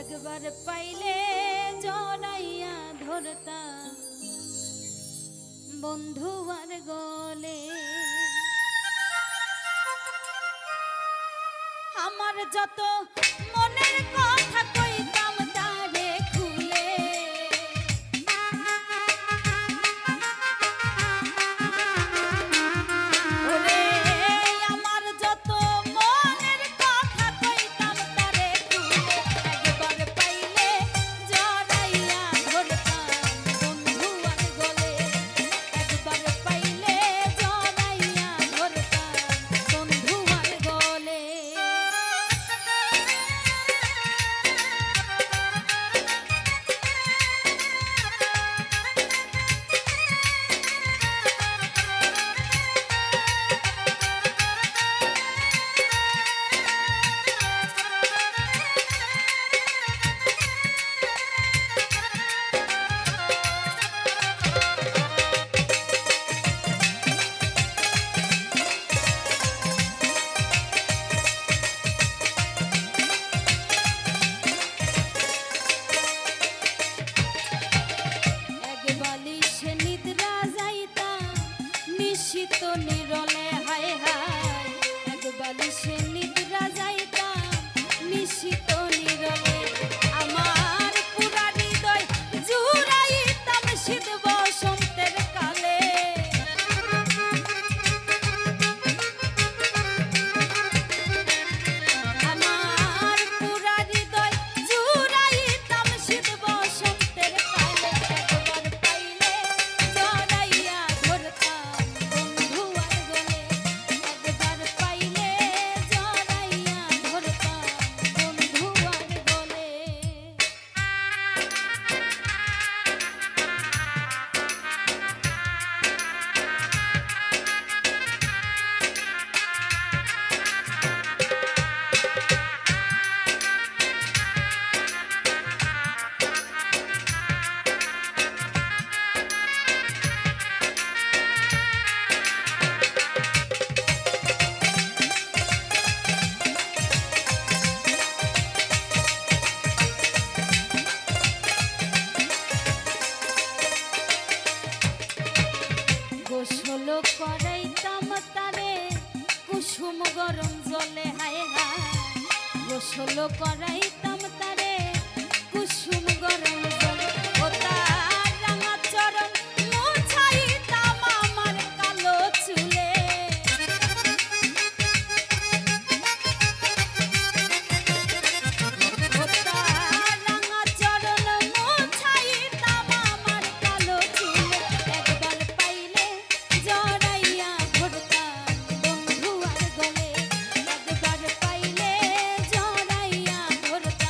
একবার পাইলে জড়াইয়া ধরতাম বন্ধু আর গলে। আমার যত মনের কথা কইতাম তারে খুলে, ওরে আমার যত মনের কথা কইতাম তারে খুলে। একবার পাইলে জড়াইয়া ধরতাম বন্ধু আর গলে, একবার পাইলে জড়াইয়া ধরতাম বন্ধু আর গলে। নিশিত নিরলে হায় হায় এক বালিশে নিদ্রা যাইতাম নিশিত নিরলে। আমার পুরা হৃদয় জুড়াইতাম শীত বসন্তের কালে। আমার পুরা হৃদয় জুড়াইতাম শীত বসন্তের কালে। একবার পাইলে জড়াইয়া ধরতাম বন্ধু আর গলে, একবার পাইলে জড়াইয়া ধরতাম বন্ধু আর গলে। গোসল করাইতাম তারে কুসুম গরম জলে হায় হায়, গোসল করাইতাম তারে কুসুম গরম জলে। ও তার রাঙা চরণ মুছাইতাম আমার কালো চুলে। ও তার রাঙা চরণ মুছাইতাম আমার কালো চুলে। একবার পাইলে জড়াইয়া ধরতাম বন্ধু আর গলে, একবার পাইলে জড়াইয়া ধরতাম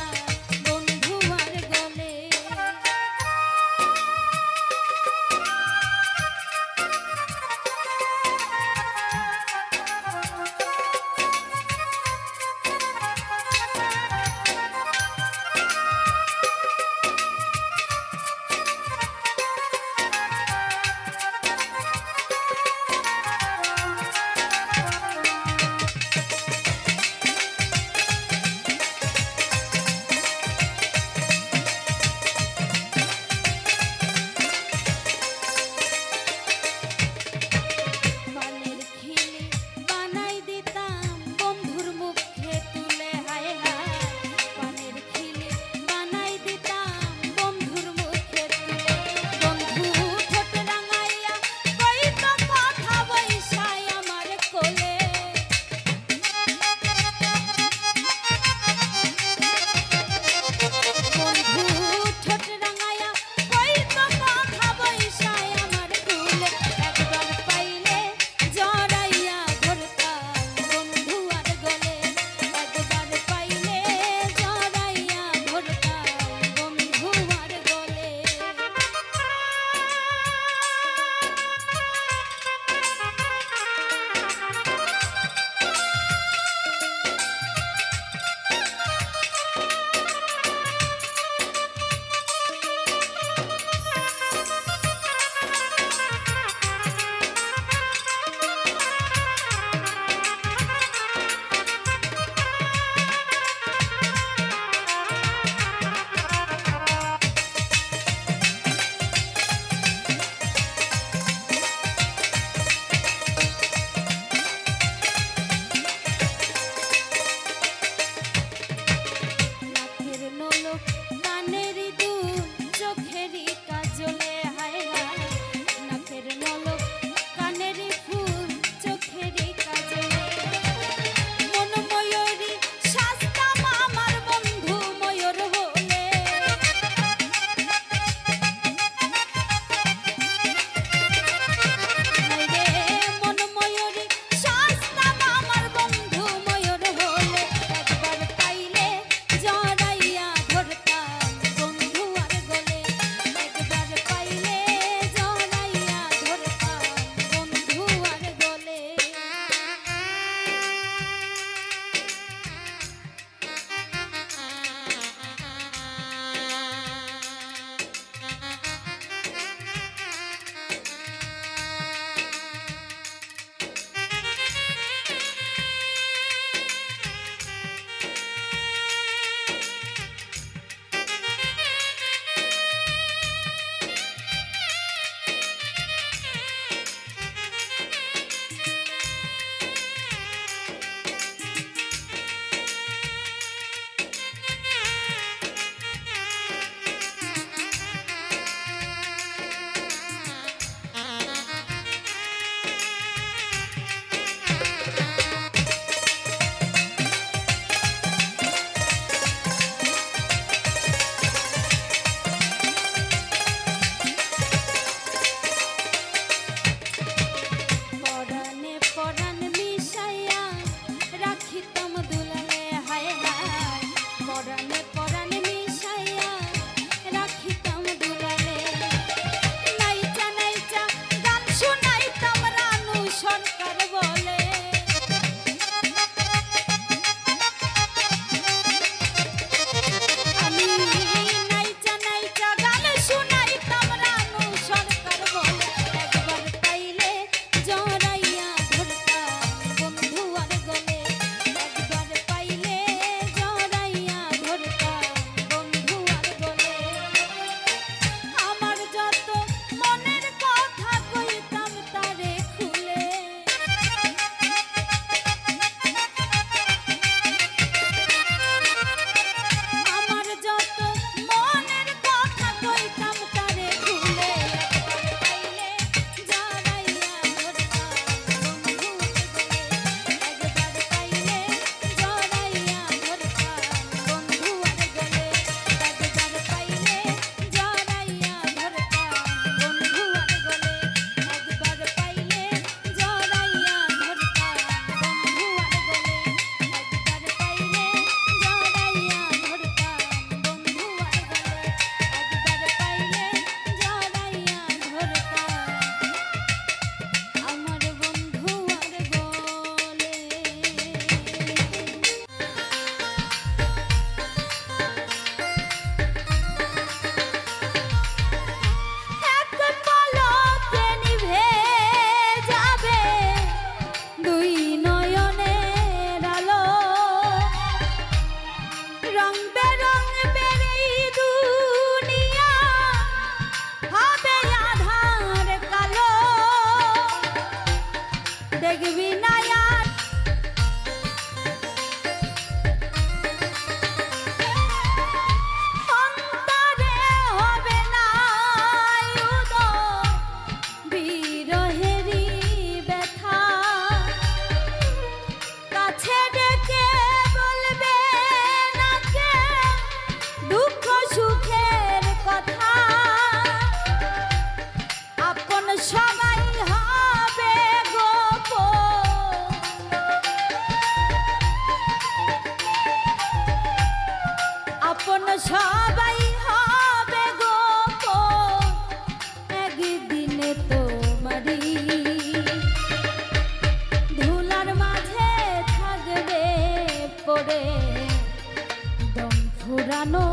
পুরানো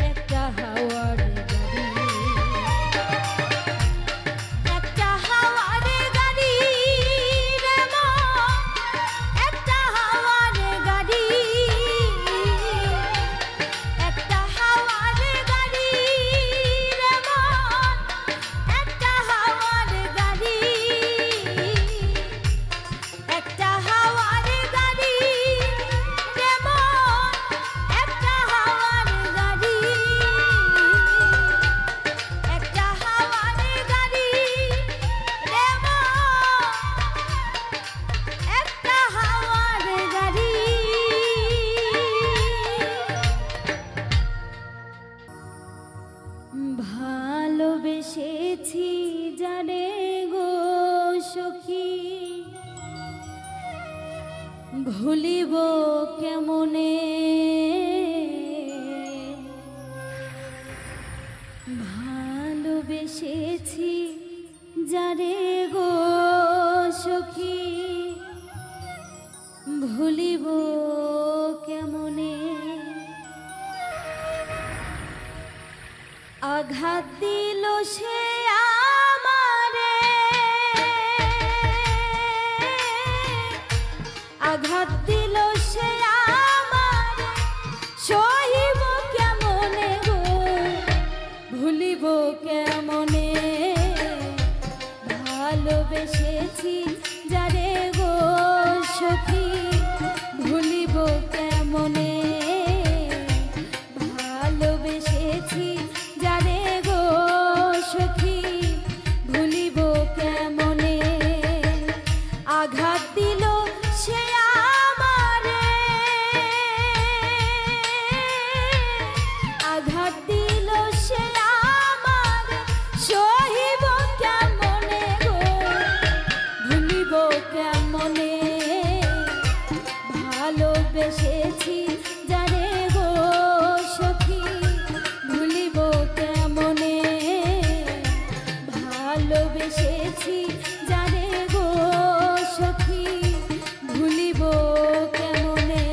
একটা হাওয়ার গাড়ি, একটা হাওয়ার গাড়ি রে মন, একটা হাওয়ার গাড়ি, একটা হাওয়ার গাড়ি রে মন, একটা হাওয়ার গাড়ি, একটা হাওয়ার গাড়ি রে মন, একটা হাওয়ার গাড়ি, একটা হাওয়ার গাড়ি রে মন, একটা হাওয়ার গাড়ি। ভালোবেসেছি জানে গো সখী, ভুলিব কেমনে, ভালোবেসেছি যারে গো সখী, ভুলিব কেমনে, আঘাত দিল সে আমারে, আঘাত দিল সে আমারে, সহিব কেমনে গো, ভুলিব কেমনে, ভালোবেসেছি যারে গো সখী, ভুলিব কেমনে, ভালোবেসেছি যারে গো সখী, ভুলিব কেমনে, আঘাত দিল সে আমারে, আঘাত দিল সে আমারে, সহিব কেমনে গো, ভুলিব কেমনে, ভালোবেসেছি যারে গো সখী, ভুলিব কেমনে, ভালোবেসেছি যারে গো সখী, ভুলিব কেমনে।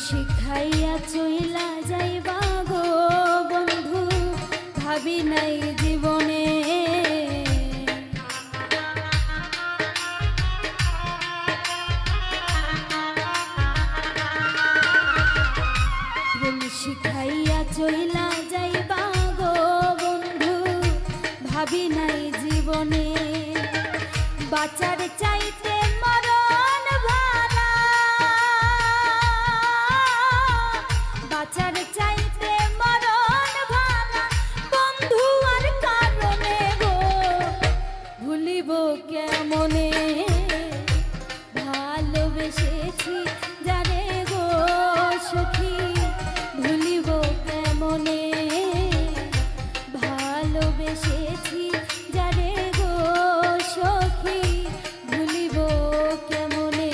শিখাইয়া চইলা যাইবা গো বন্ধু, ভাবি নাই জীবনে, শিখাইয়া চইলা যাইবা গো বন্ধু, ভাবি নাই জীবনে, বাঁচার চাইতে মরণ ভালা, বাঁচার চাইতে মরণ ভালা, বন্ধু আর কারণে গো, ভুলিব কেমনে, ভালোবেসেছি যারে গো সখী, ভুলিব কেমনে, ভালোবেসেছি যারে গো সখী, ভুলিব কেমনে।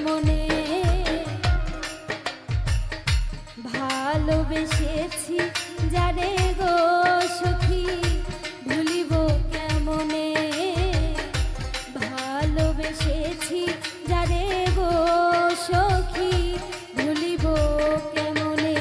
কেমনে ভালোবেসেছি যারে গো সখী ভুলিব কেমনে ভালোবেসেছি যারে গো সখী ভুলিব কেমনে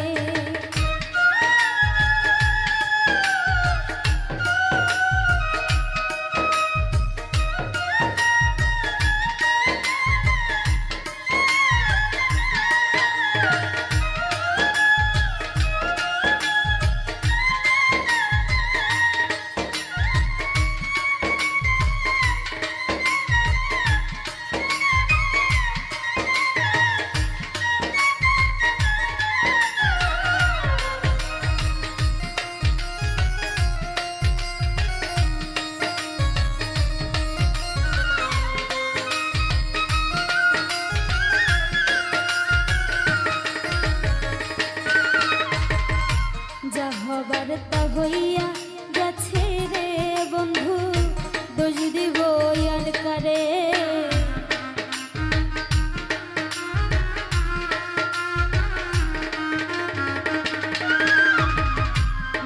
হবার তা হইয়া গেছে রে বন্ধু দোষ দিব আর কারে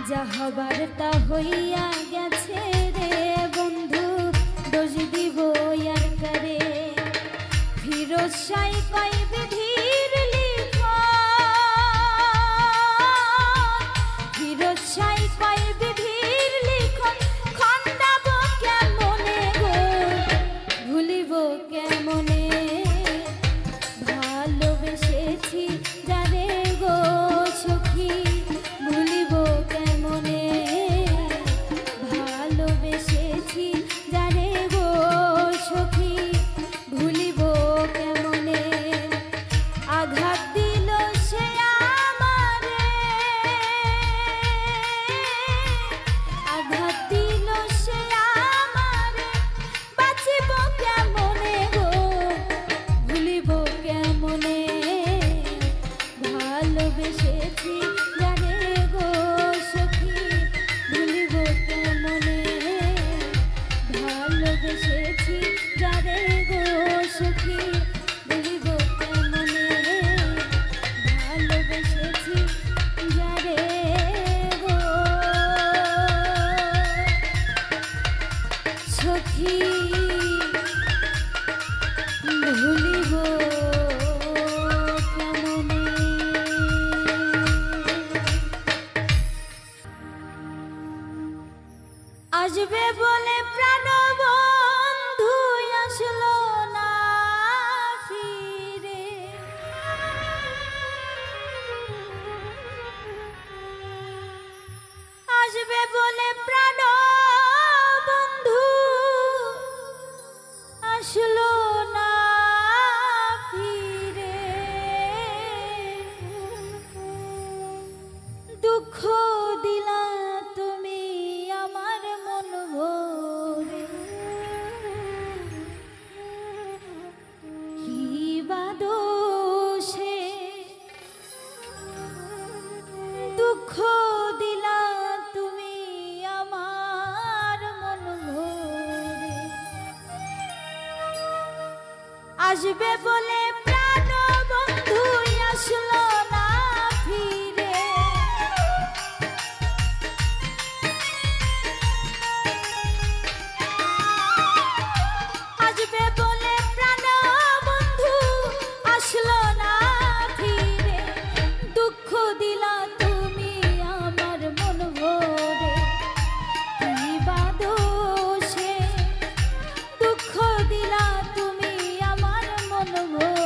যা হবার তা হইয়া গেছে রে বন্ধু দোষ দিব আর কারে ফিরোজ শাহ কই বিধির লিখন ফিরোজ শাহ কই বিধির লিখন খন্ডাব কেমনে গো ভুলিব কেমনে ভালোবেসেছি যারে গো সখী ভুলিব কেমনে ভালোবেসেছি যারে গো সখী ভুলিব কেমনে আঘাত দিল সে আমারে আঘাত দিল সে আমারে বাঁচিব কেমনে গো ভুলিব কেমনে ভালোবেসেছি জানে গো সখী ভুলিব কেমনে ভালোবেসেছি জানে গো সখী ভুলিব কেমনে ভালোবেসেছি জানে গো সখী ভুলিব কেমনে আসবে বলে প্রাণ বন্ধু আসলো না ফিরে আসবে বলে প্রাণ বন্ধু আসলো না ফিরে দুঃখ দিলা তুমি আমার মন ভরে কি বা দোষে দুঃখ দিলা তুমি আমার মন ভরে আসবে বলে প্রাণ বন্ধু আসলো না ফিরে আসবে বলে প্রাণ বন্ধু আসলো না ফিরে দুঃখ দিলা তুমি আমার মন ভরে কি বা দোষে দুঃখ দিলা তুমি আমার মন ভরে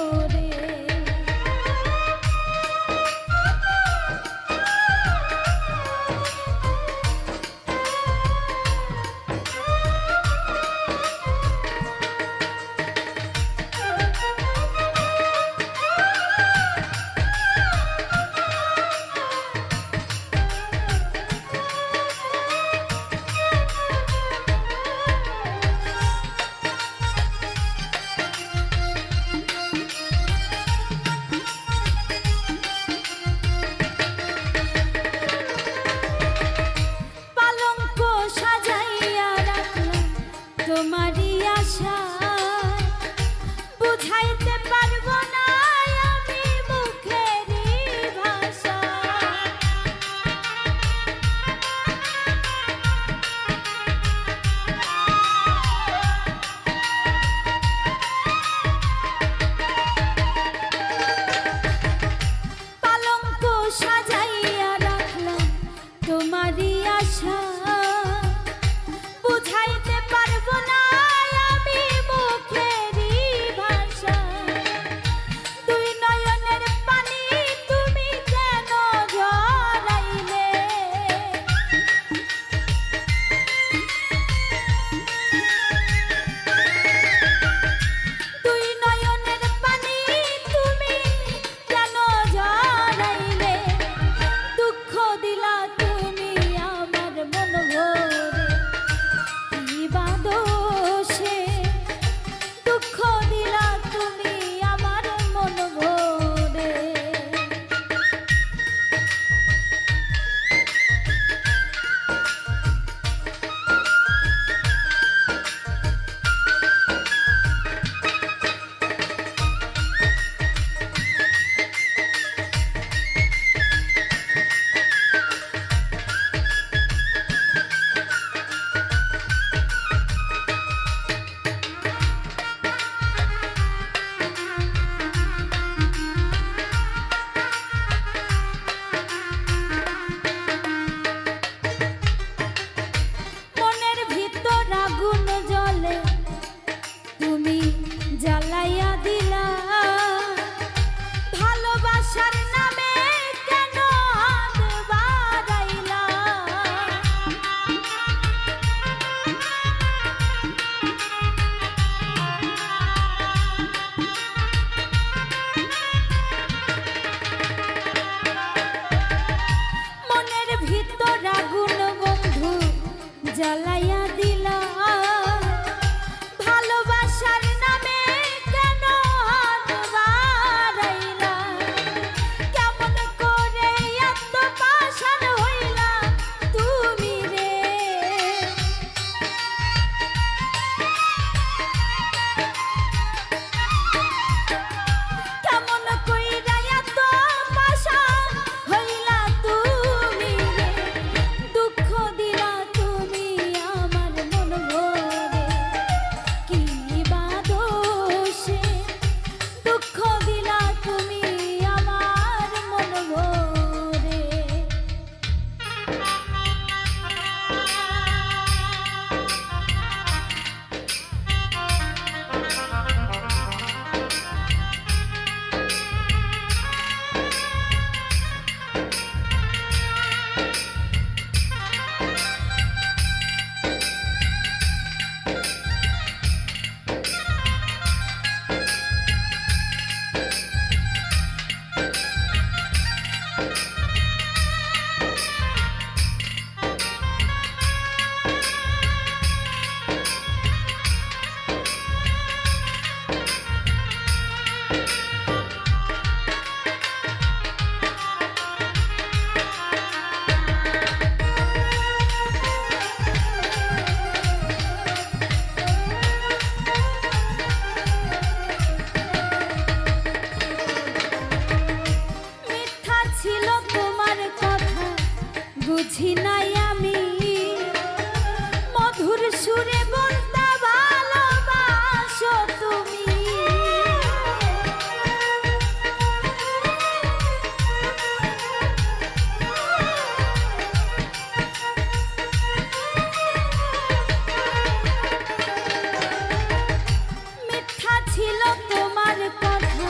তোমার কথা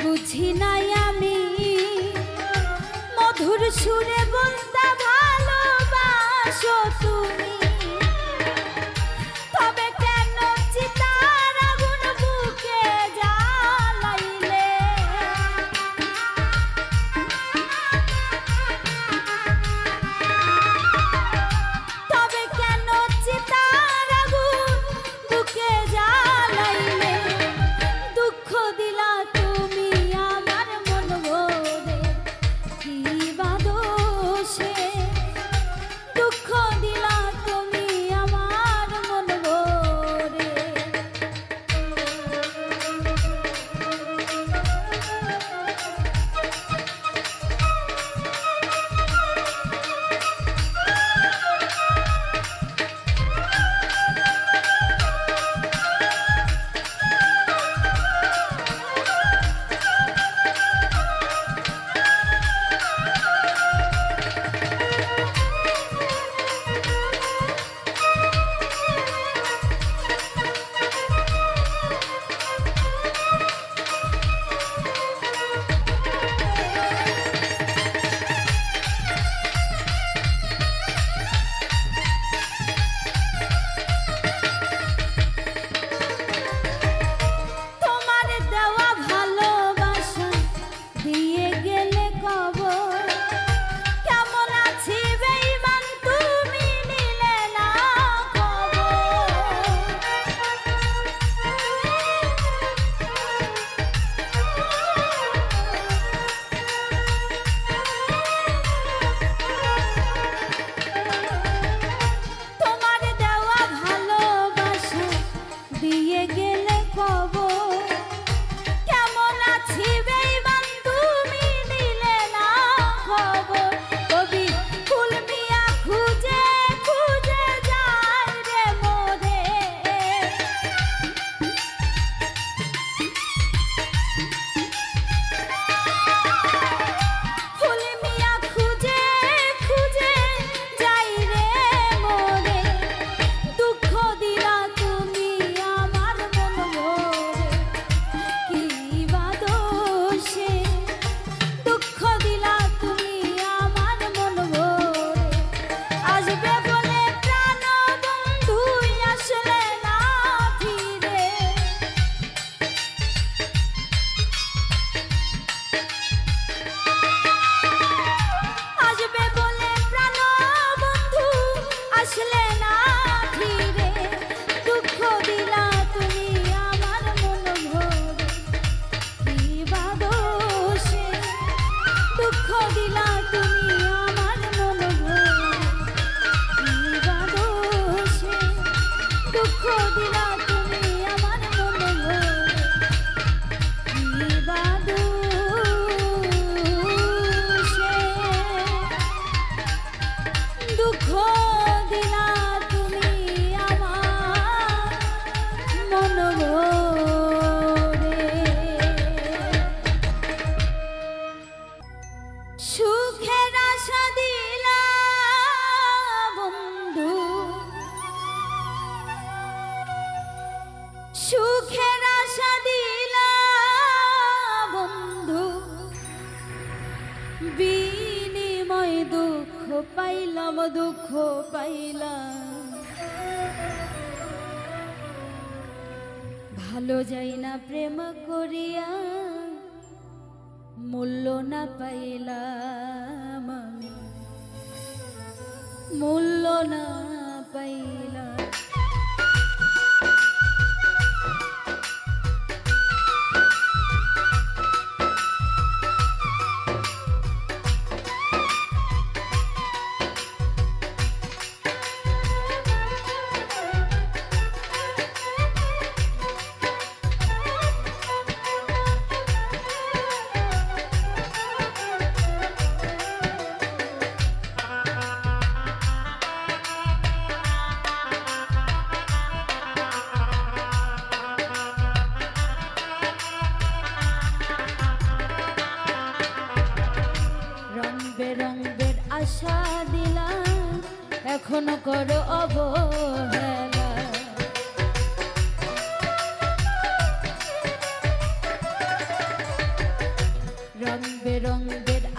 বুঝি নাই আমি, মধুর সুরে বলতে ভালোবাসো তুমি, তবে কেন চিতার আগুন বুকে জ্বালাইলে? তবে কেন চিতার আগুন বুকে জ্বালাইলে? দুঃখ দিলা তুমি আমার মন ভরে, কি বা দোষে? দুঃখ দিলা তুমি আমার মন ভরে। তোমার দেওয়া ভালোবাসা দিয়ে গেলে কবর, কেমন আছি বেঈমান তুমি নিলে না খবর। তোমার দেওয়া ভালোবাসা দিয়ে গেলে কবর, কেমন আছি বেঈমান তুমি নিলে না খবর। কবি ফুল মিয়া খুঁজে খুঁজে যায় রে মোরে, ফুল মিয়া খুঁজে খুঁজে যাই রে মোরে। দুঃখ দিলা তুমি আমার মন ভরে, কি বা দোষে? দুঃখ দিলা তুমি আমার মন ভরে। আসবে বলে প্রাণ বন্ধু আসলে না ফিরে, আসবে বলে প্রাণ বন্ধু আসলে না ফিরে। দুঃখ দিলা তুমি আমার মন ভরে, কি বা দোষে? দুঃখ দিলা তুমি আমার মন ভরে, কি বা দোষে? দুঃখ দিলা তুমি আমার মন ভরে, কি বা দোষে? দুঃখ দিলা তুমি আমার মন ভরে। সুখের আশা দিলা বন্ধু, সুখের আশা দিলা বন্ধু, বিনিময় দুঃখ পাইলাম, দুঃখ পাইলাম। ভালো যাই না প্রেম করিয়া, মূল্য না পাইলাম আমি, মূল্য না পাইলাম। আশা দিলাম এখনো করো অবহেলা,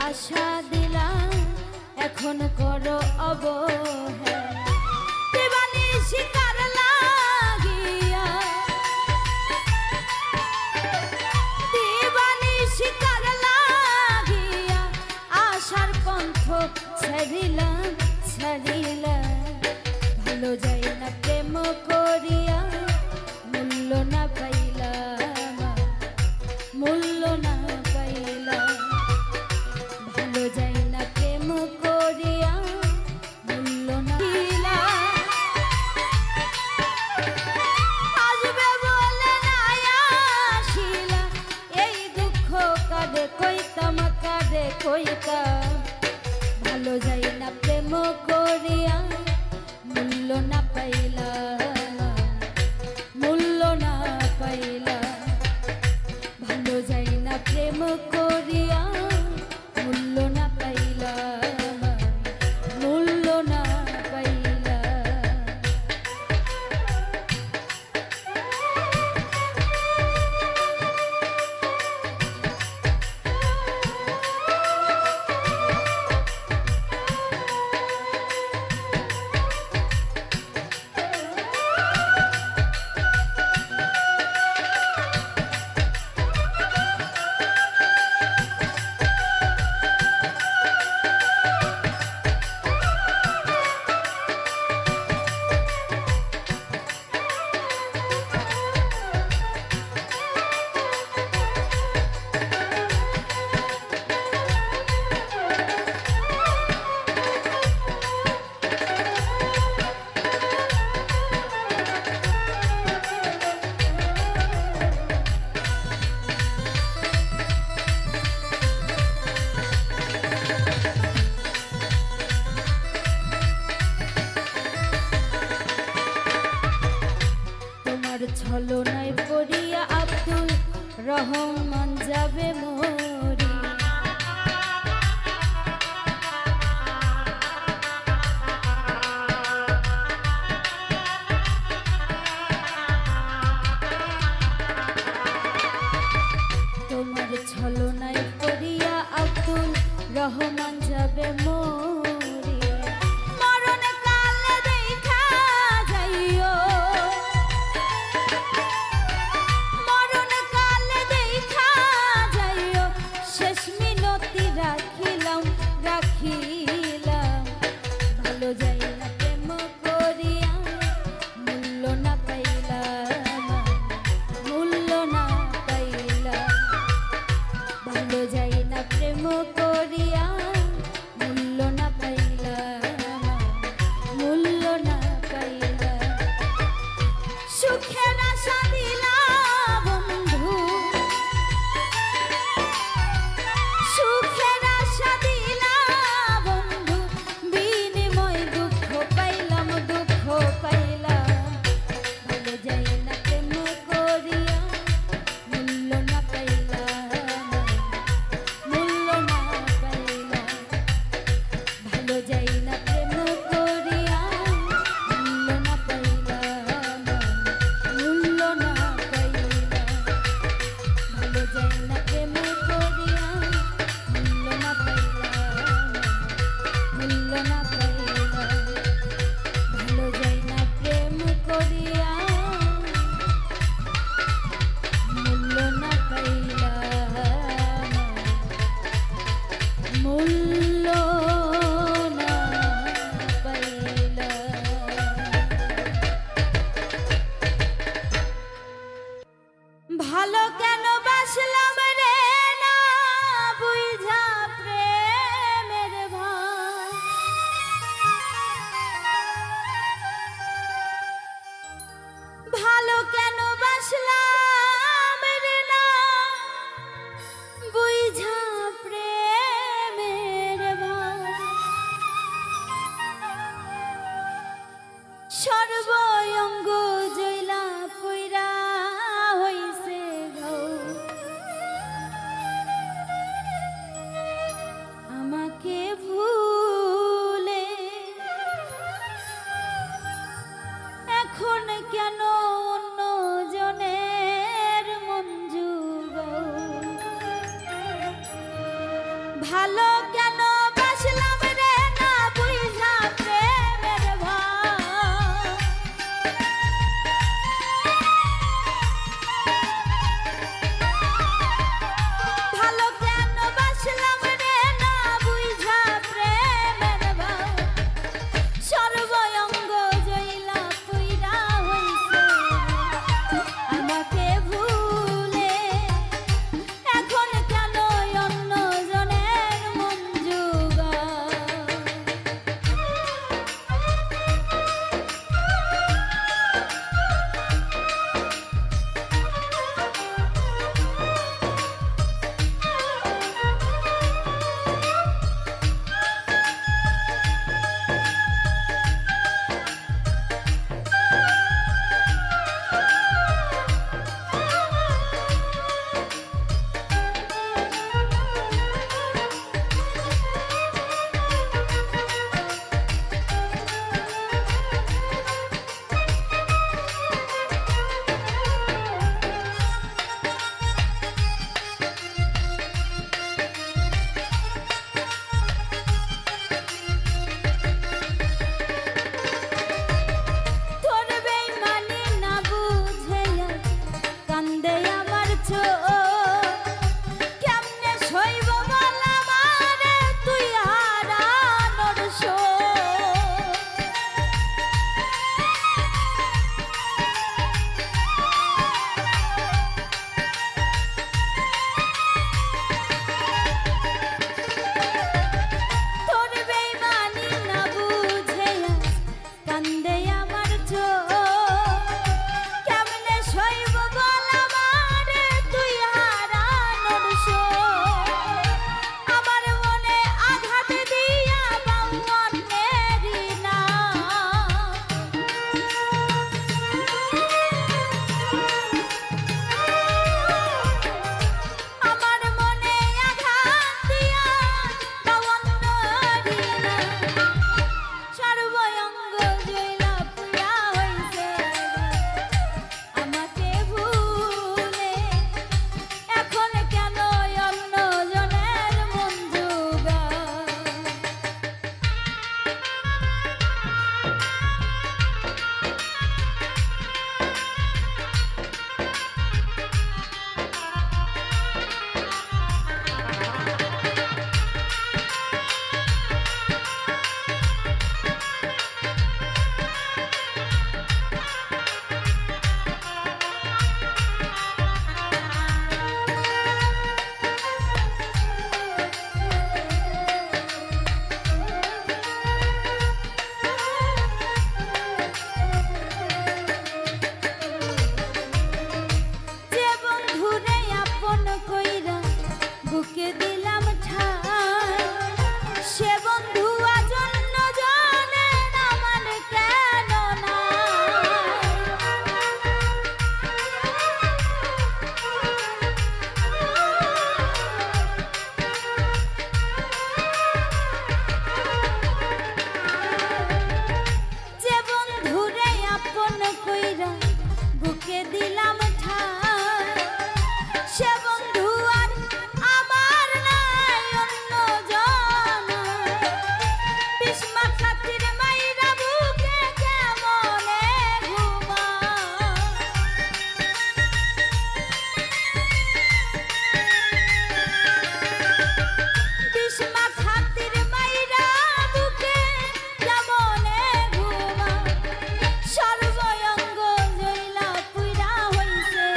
আশা দিলাম এখন করো অবহেলা দিবানি শিকার লাগিয়া দিবানি শিকার লাগিয়া আশার পন্থ ছাড়িলাম ভালো যাই না প্রেম করিয়া মূল্য না পাইলাম মূল্য না পাইলাম ভালো যাই না প্রেম করিয়া মূল্য না পাইলাম আসবে বলে না আসিলা এই দুঃখ কাঁদে কইতাম ভালো যাই না প্রেম করিয়া মূল্য না পাইলাম মূল্য না পাইলাম ভালো যাই না প্রেম করিয়া মূল্য না পাইলাম মূল্য না পাইলাম ছলনায় পড়িয়া আব্দুল রহমান যাবে মরি তোমার ছলনায় পড়িয়া আব্দুল রহমান যাবে মরি মরণ কালে দেখা যাইও রাখিলাম ভালো যাই না প্রেম করিয়া মূল্য না পাইলাম মূল্য না পাইলাম ভালো যাই না প্রেম করিয়া মূল্য না পাইলাম মূল্য না পাইলাম সুখের আশা দিলাম বন্ধু ভালো কেন বাসলাম রে না বুঝা প্রেমের ভাই ভালো কেন বাসলাম রে না বুঝা প্রেমের ভাই সর্বঙ্গ জৈলা কইরা হইছে গো ভালো কেন বাসলাম রে না বুঝা প্রেমের ভাব। ভালো কেন বাসলাম রে না বুঝা প্রেমের ভাব। সর্বঙ্গ জইলা পুইরা হইছে আমাকে ভুলে। এখন কেন অন্য জনের মন জোগায়। বুকে দিলাম ঠাই সে বন্ধু আজ অন্য জনের আমার কেন নাই। যে বন্ধুরে আপন কইরা বুকে দিলাম ঠাই সে বন্ধু আর আমার নাই অন্য জন। বিস্মা খাতির মাইরা বুকে কেমনে ঘুমায়। বিস্মা খাতির মাইরা বুকে কেমনে ঘুমায়। সর্বঙ্গ জইলা পুইরা হইছে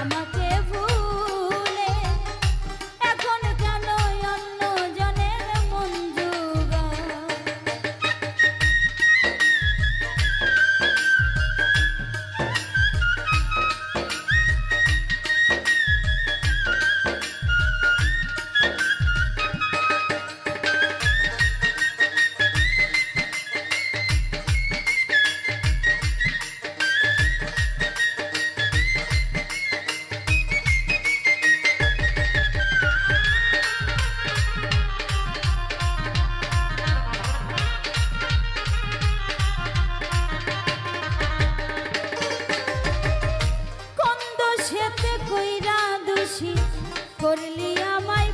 আমাকে ভুলে। এখন কেন অন্য জনের মন জোগায়। কোন দোষেতে কইরা দোষী করলি আমায়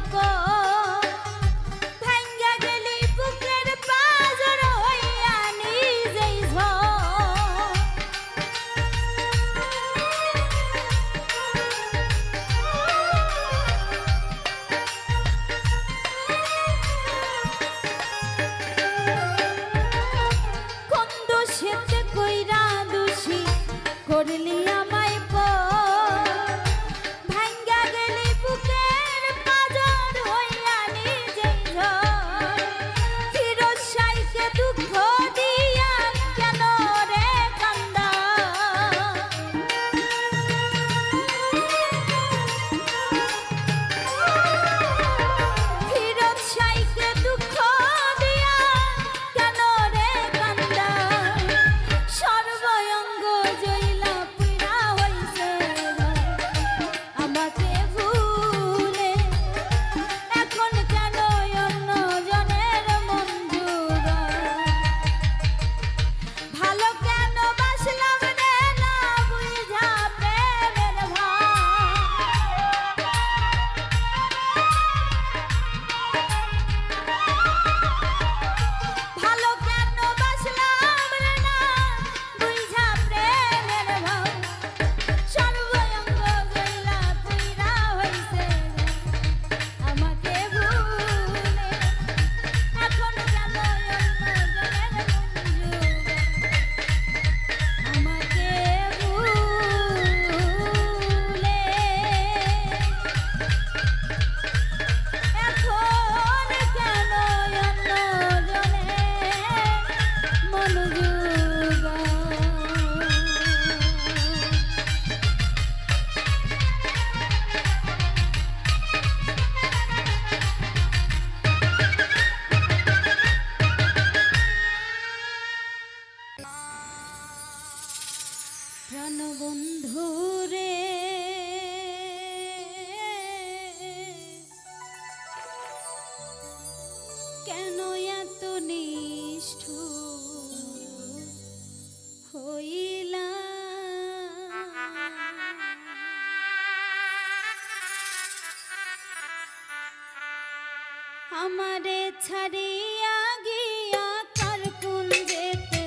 আমারে ছাড়িয়া গিয়া কার কুঞ্জেতে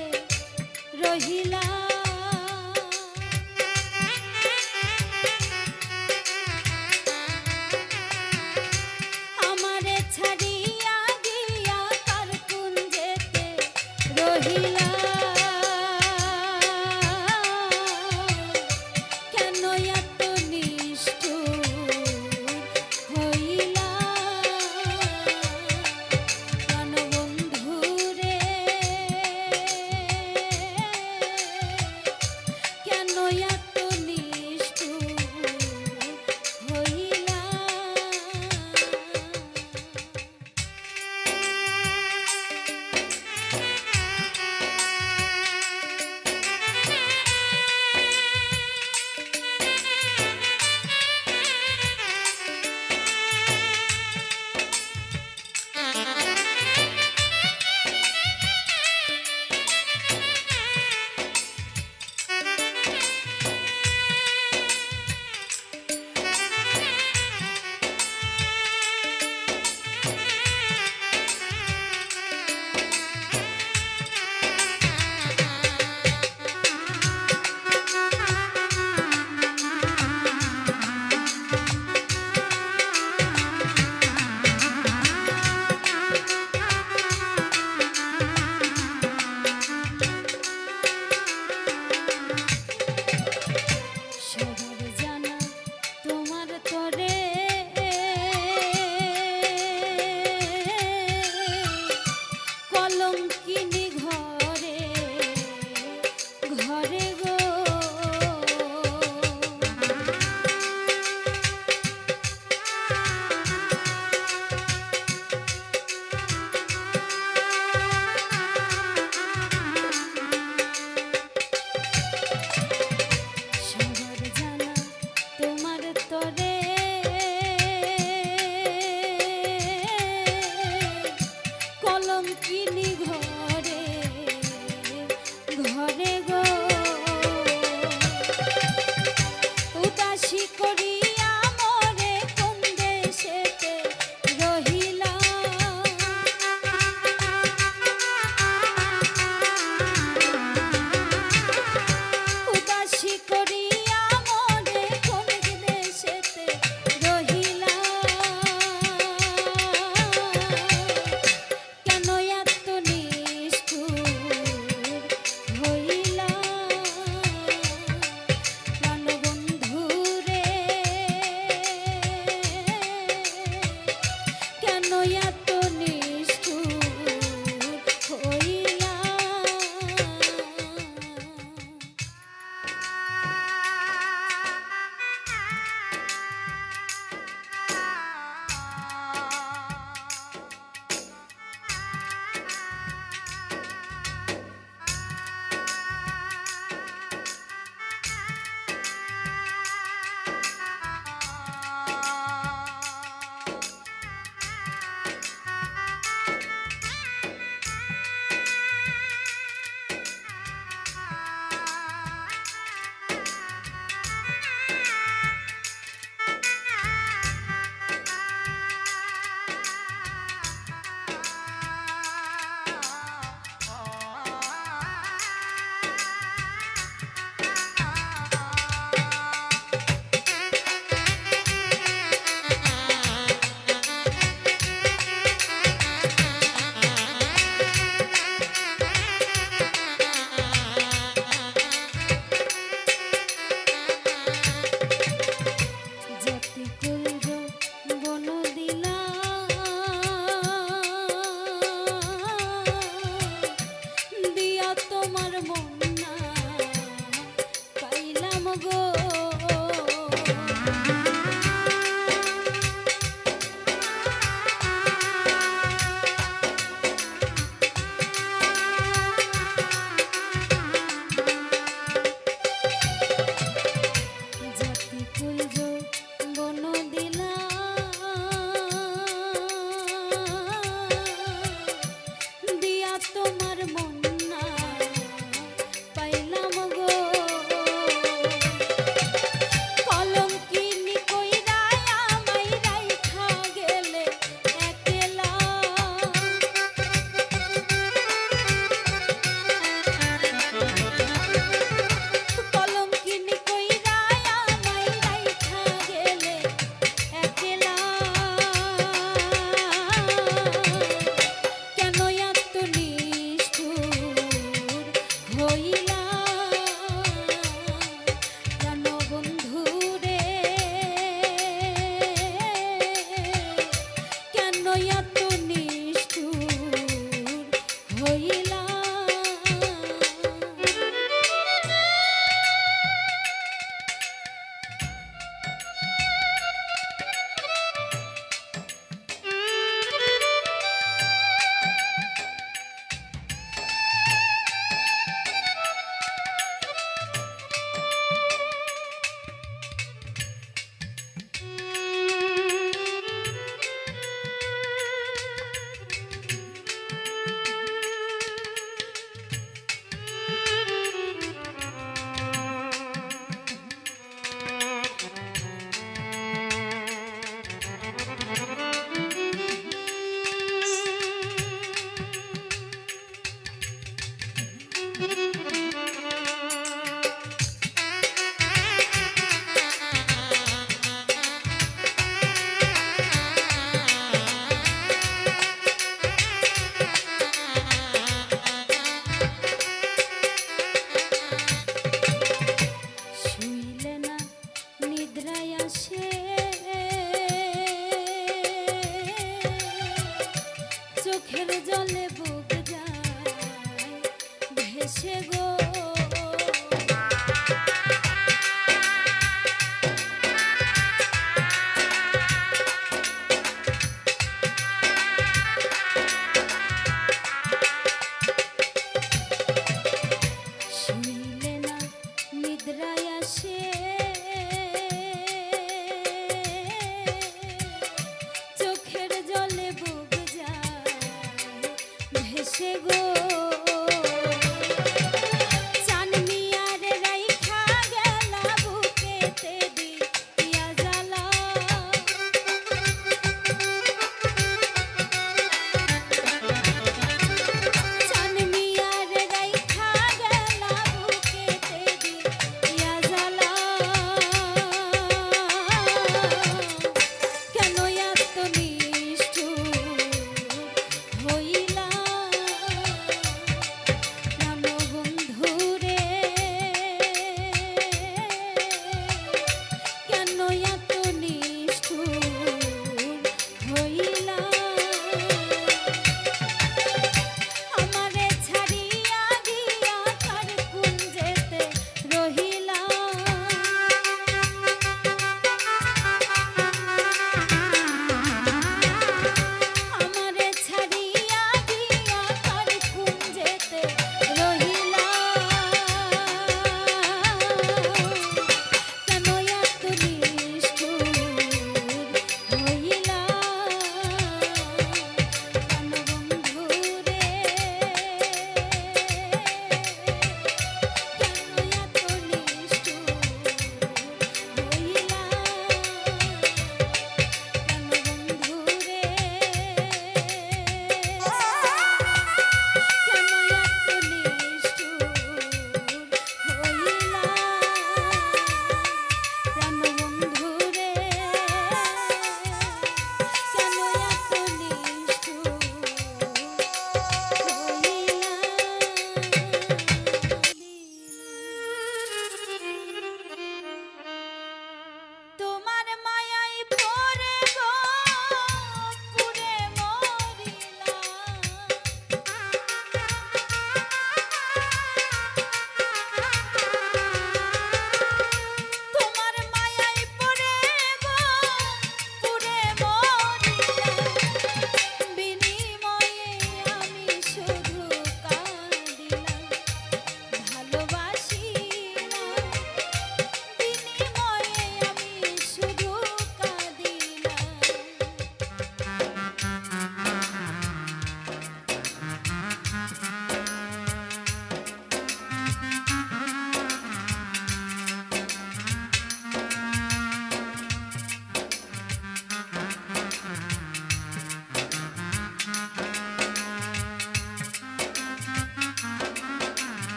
রহিলা আমারে ছাড়িয়া গিয়া কার কুঞ্জেতে রহিলা কেন এত নিষ্ঠুর হইলা প্রাণবন্ধু রে আসে চোখের জলে বুক যায় ভেসে গো শুইলে না নিদ্রায় আসে চোখের জলে বুক যায় ভেসে গো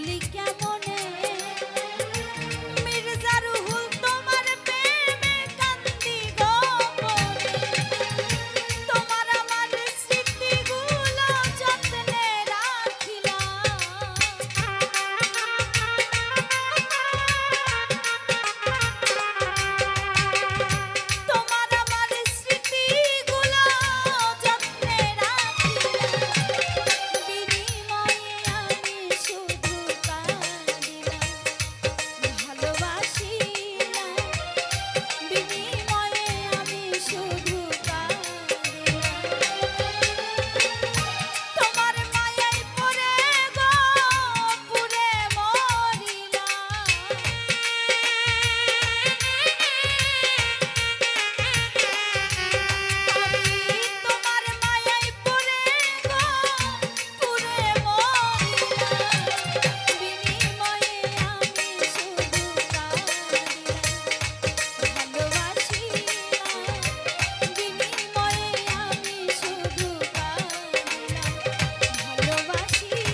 ভুলি কেমনে মির্জা রুহুল তোমার প্রেমে কান্দি গোপনে তোমার আমার স্মৃতিগুলো যত্নে রাখিলাম তোমার আমার স্মৃতিগুলো যত্নে রাখিলাম বিনিময়ে আমি শুধু কাঁদিলাম ভালোবাসিলাম বিনিময়ে আমি শুধু কাঁদিলাম তোমার মায়ায় পড়ে গো পুরে মরিলাম তোমার মায়ায় পড়ে গো পুরে মরিলাম বিনিময়ে আমি শুধু কাঁদিলাম ভালোবাসিলাম বিনিময়ে আমি শুধু কাঁদিলাম ভালোবাসিলাম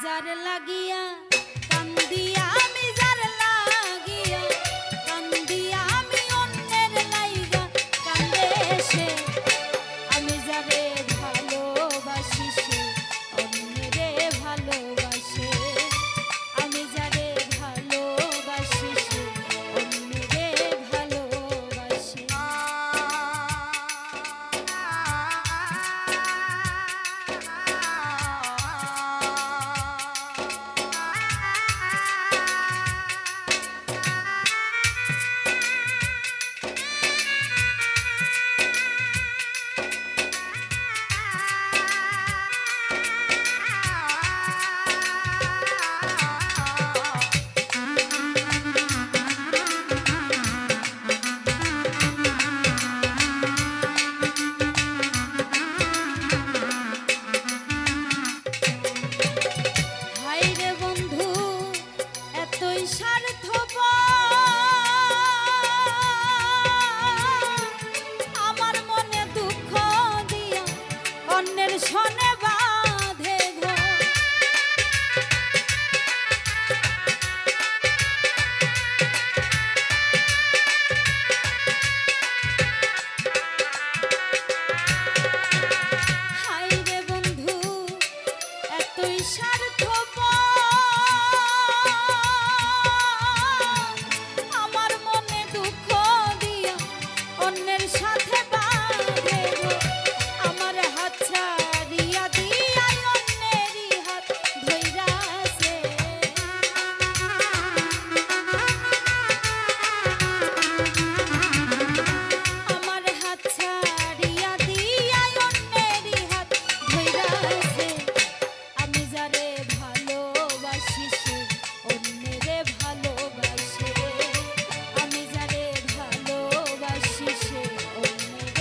যার লাগিয়া কান্দিয়া আমি যার লাগিয়া কান্দিয়া আমি অন্যের লাইগা কান্দে সে আমি যারে ভালোবাসি সে অন্যরে ভালোবাসে আমি যারে ভালোবাসি সে অন্যরে ভালোবাসে হায়রে বন্ধু এতই স্বার্থপর আমার মনে দুঃখ দিয়া অন্যের সনে বাঁধে ঘর হায়রে বন্ধু এতই স্বার্থপর আমার মনে দুঃখ দিয়া অন্যের সাথে বাঁধে গো আমার হাত ছাড়িয়া দিয়া অন্যেরই হাত ধইরাছে আমার হাত ছাড়িয়া দিয়া অন্যেরই হাত ধইরাছে আমি যারে ভালোবাসি সে অন্যরে ভালোবাসে আমি যারে ভালোবাসি সে অন্যরে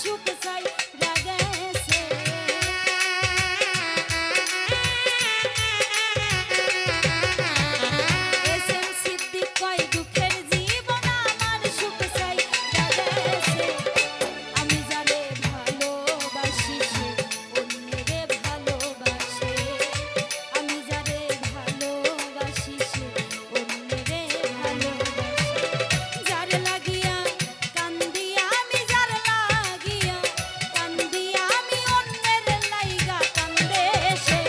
সুখ চাই রাগেছে এসএম সিদ্দিক কয় দুঃখের জীবন আমার সুখ চাই রাগেছে আমি যারে ভালোবাসি সে অন্যরে ভালোবাসে আমি যারে ভালোবাসি সে অন্যরে ভালোবাসে যার লাগিয়া কান্দি আমি যার লাগিয়া কান্দি আমি অন্যের লাইগা কান্দে সে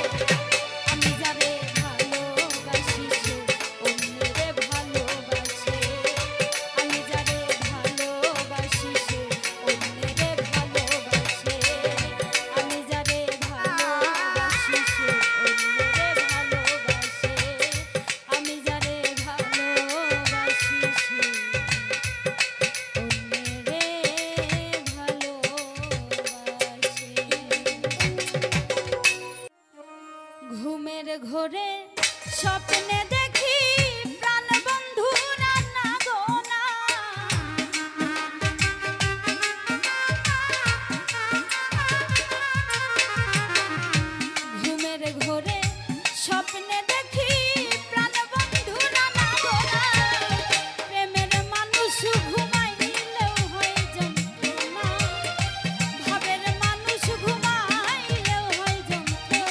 আমি যারে ভালোবাসি সে অন্যরে ভালোবাসে আমি যারে ভালোবাসি সে অন্যরে ভালোবাসে আমি যারে ভালোবাসি সে অন্যরে ভালোবাসে আমি যারে ভালোবাসি সে ঘুমের ঘোরে স্বপ্নে দেখি প্রাণ বন্ধু রান্না গোনা ঘুমের ঘোরে স্বপ্নে দেখি প্রাণ বন্ধু রান্না গোনা প্রেমের মানুষ ঘুমাইলেও হয় যন্ত্রণা ভাবের মানুষ ঘুমাইলেও হয় যন্ত্রণা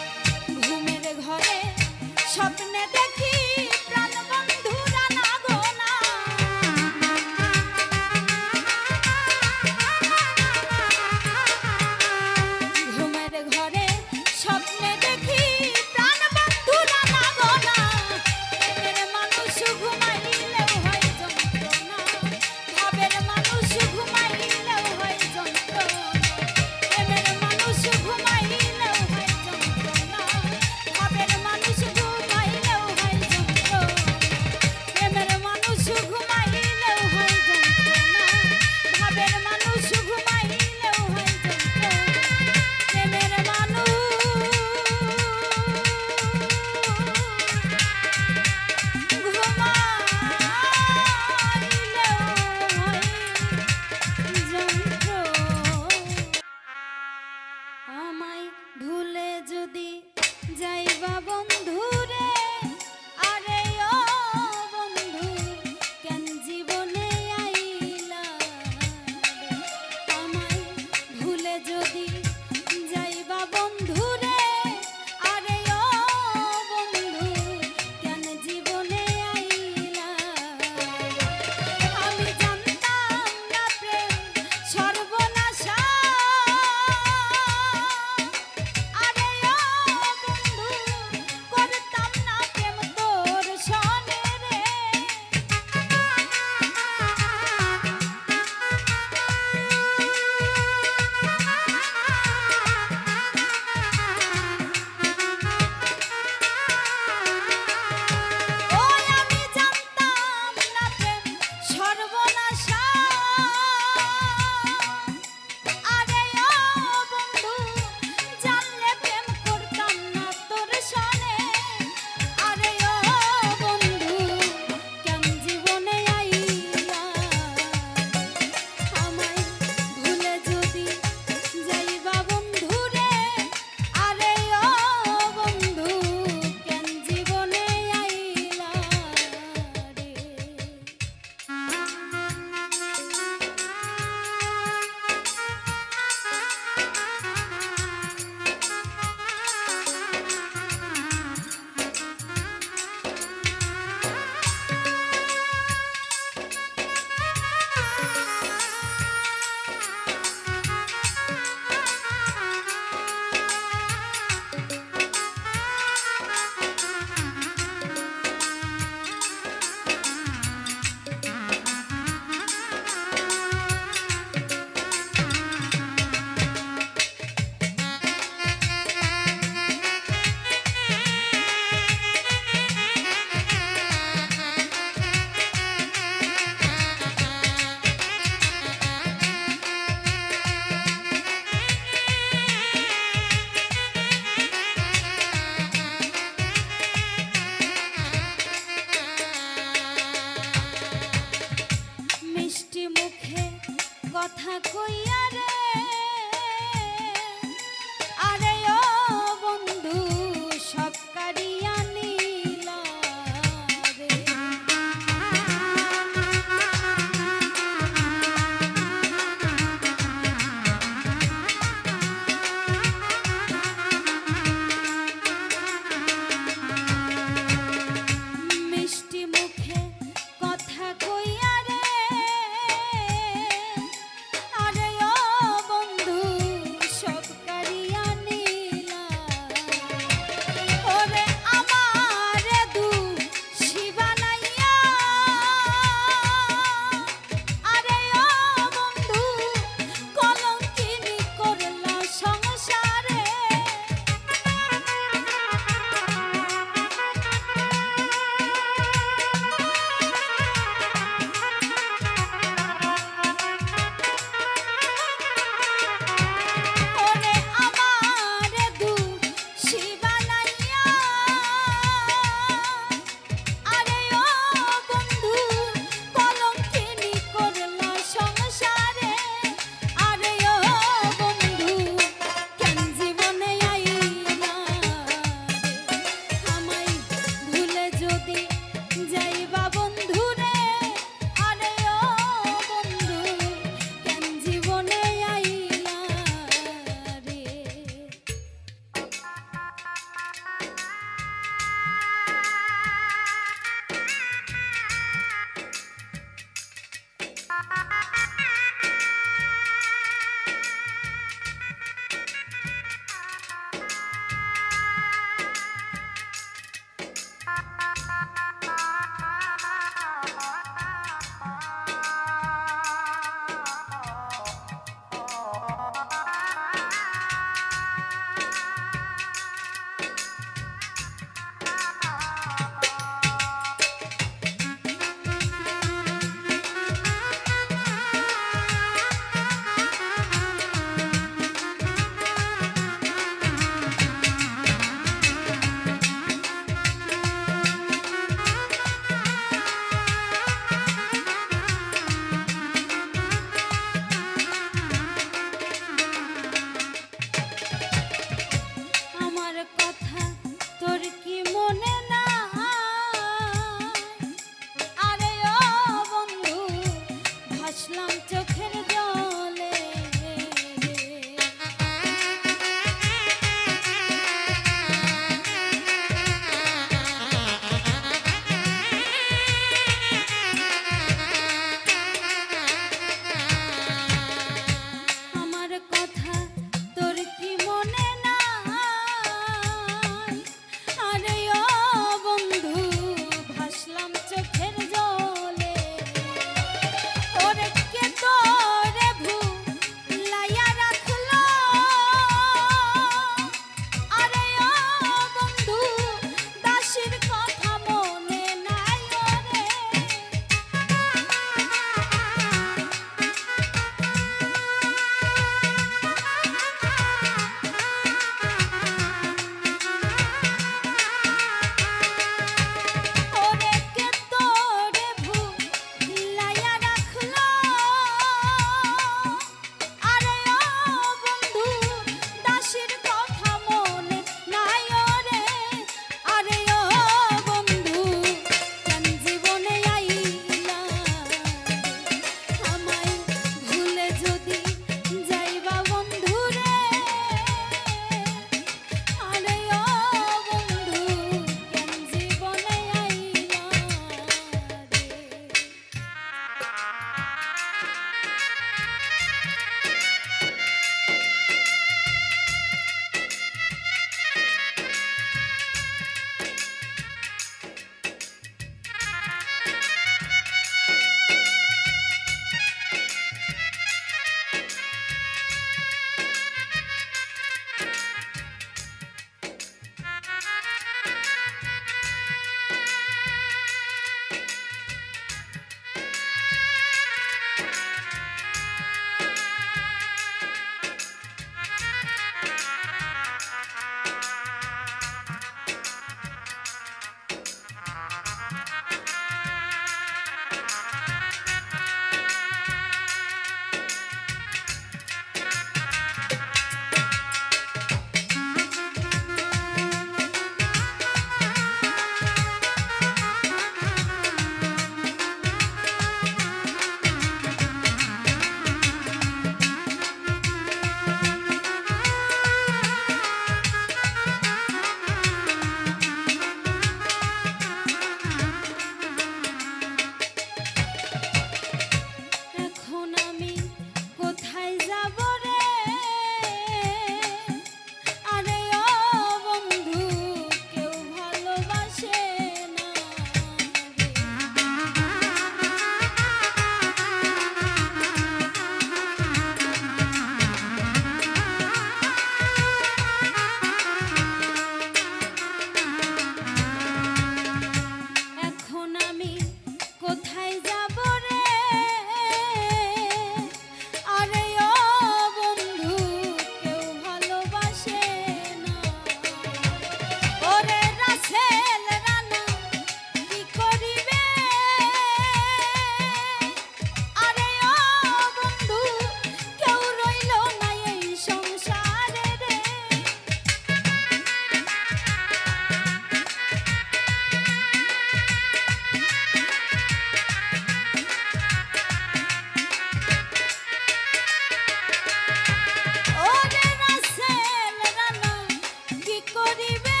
করিবে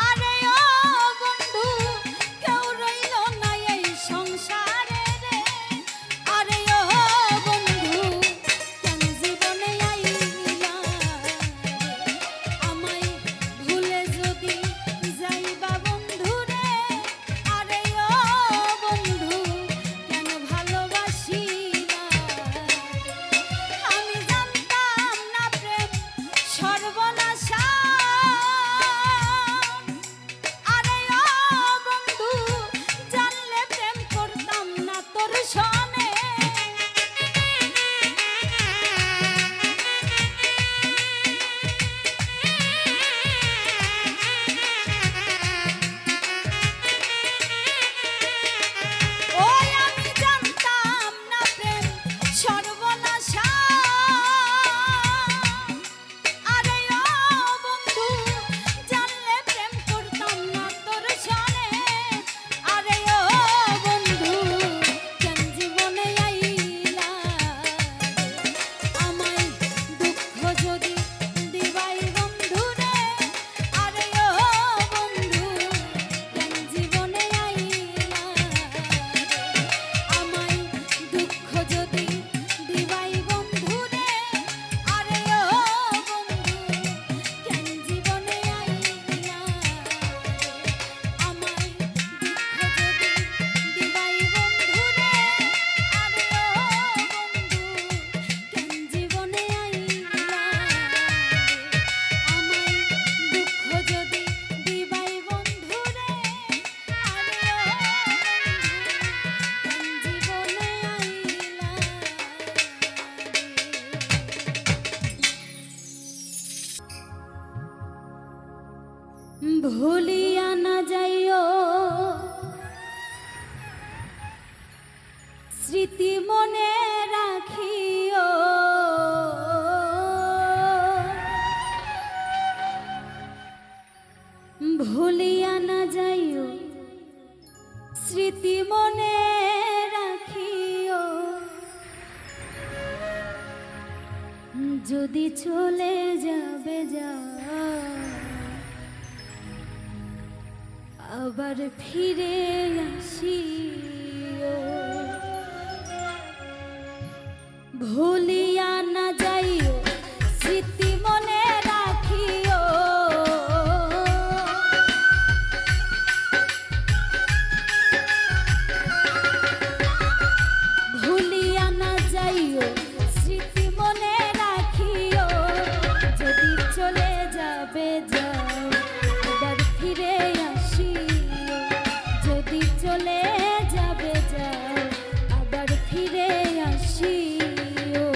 আরে ও বন্ধু কেউ রইল না এই সংসারে রে আরে ও বন্ধু কেন জীবনে আইলা আমায় ভুলে যদি যাইবা বন্ধু রে আরে ও বন্ধু কেন ভালোবাসিলা আমি জানতাম না প্রেম সর্বনাশা আরে ও বন্ধু জানলে প্রেম করতাম না তোর সনে ওই আমি জানতাম না প্রেম সর্বনাশা আরে ও বন্ধু জানলে প্রেম করতাম না তোর সনে আরে ও বন্ধু কেন জীবনে আইলা আমায় দুঃখ যদি দিবাই বন্ধু রে আরে ও বন্ধু কেন জীবনে আইলা আমায় দুঃখ যদি দিবাই বন্ধু রে আরে ও বন্ধু কেন জীবনে আইলা আমায় দুঃখ যদি দিবাই বন্ধু রে আরে ও বন্ধু কেন জীবনে আইলা আমায় দুঃখ যদি দিবাই বন্ধু রে আরে ও ভুলিয়া না যাইও স্মৃতি মনে রাখিও ভুলিয়া না যাইও স্মৃতি মনে রাখিও যদি চলে যাবে আবার ফিরে আসিও ভুলিয়া না যাইও স্মৃতি মনে রাখিও ভুলিয়া না যাইও স্মৃতি মনে রাখিও যদি চলে যাবে যাও আবার ফিরে আসিও যদি চলে যাবে যাও আবার ফিরে আসিও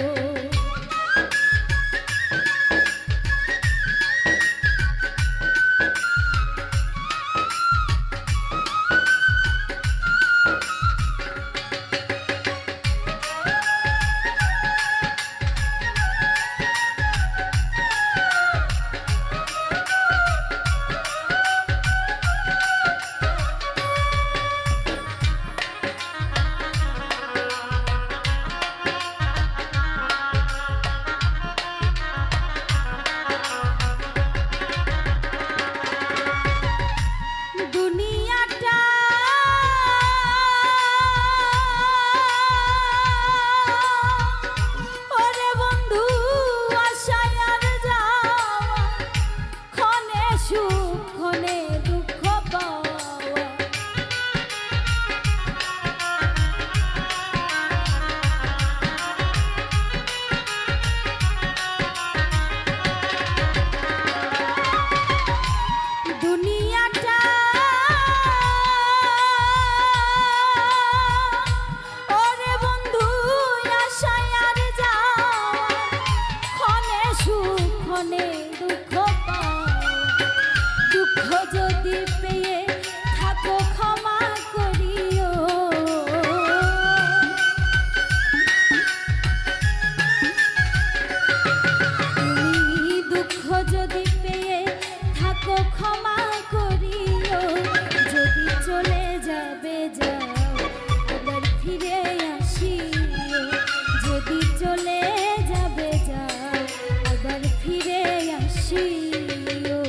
ফিরে আসিও।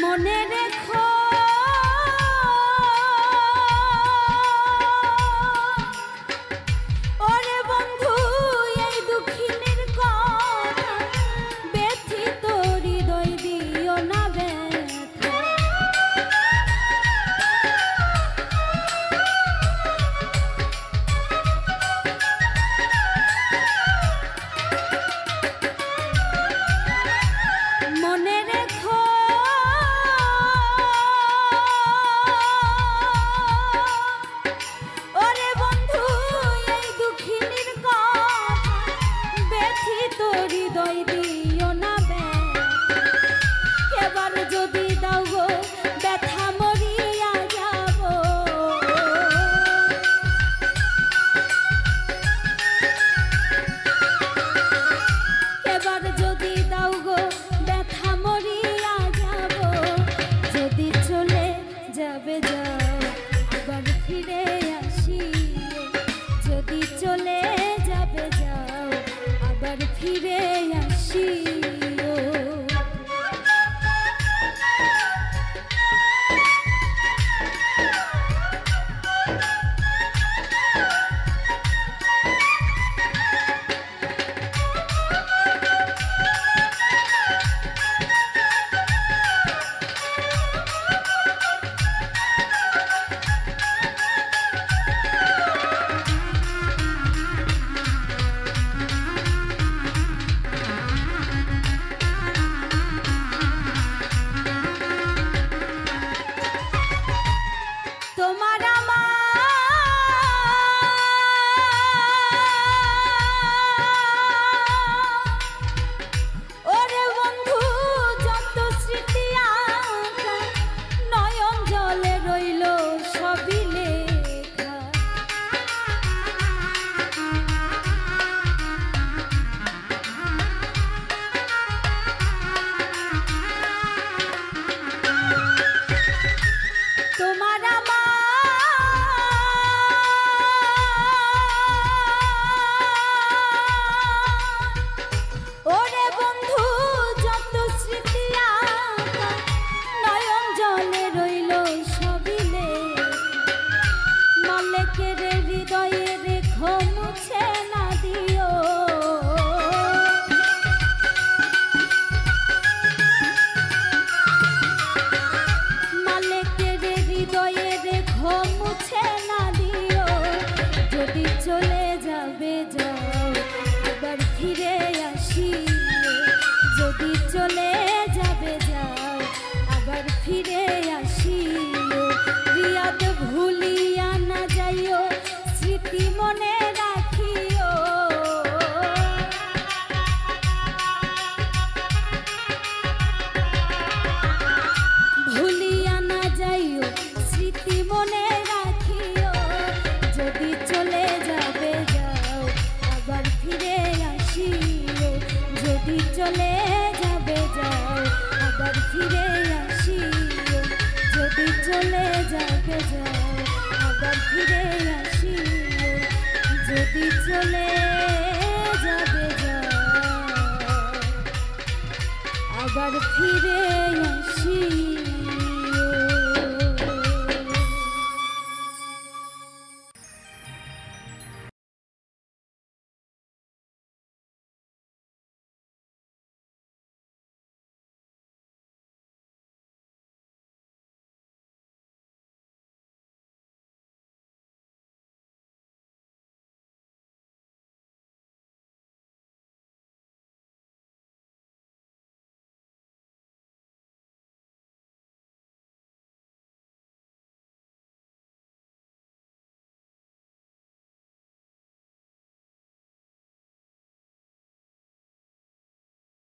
মনে রেখো ওরে বন্ধু এই দুঃখিনীর কথা, ব্যথিত হৃদয় দিও না ব্যথা। মনে রেখো হৃদয় দিও না ব্যথা, এবার যদি দাও গো ব্যথা মরিয়া যাব। এবার যদি দাও গো ব্যথা মরিয়া যাব। যদি চলে যাবে যাও আবার ফিরে আসিও। যদি চলে যাবে যাও আবার ফিরে আসিও। তোমার ওরে বন্ধু যত স্মৃতি আঁকা, নয়ন জলে রইল সবই লেখা। তোমার ওরে বন্ধু যত স্মৃতি আঁকা, নয়ন জলে রইল সবই লেখা। মালিকের হৃদয়ে রেখো মুছে না দিও। মালিকের হৃদয়ে রেখো মুছে না দিও। যদি চলে যাবে যাও আবার ফিরে আসিও। যদি চলে যাবে যাও আবার ফিরে আসিও। রিয়াদ ভুলিয়া না যাইও, স্মৃতি মনে রাখিও। ভুলিয়া না যাইও, স্মৃতি মনে রাখিও। যদি চলে যাবে যাও আবার ফিরে আসিও। যদি চলে যাবে যাও আবার ফিরে আসিও। যদি চলে যাবে যাও আবার ফিরে আসিও। যদি চলে যাবে যাও আবার ফিরে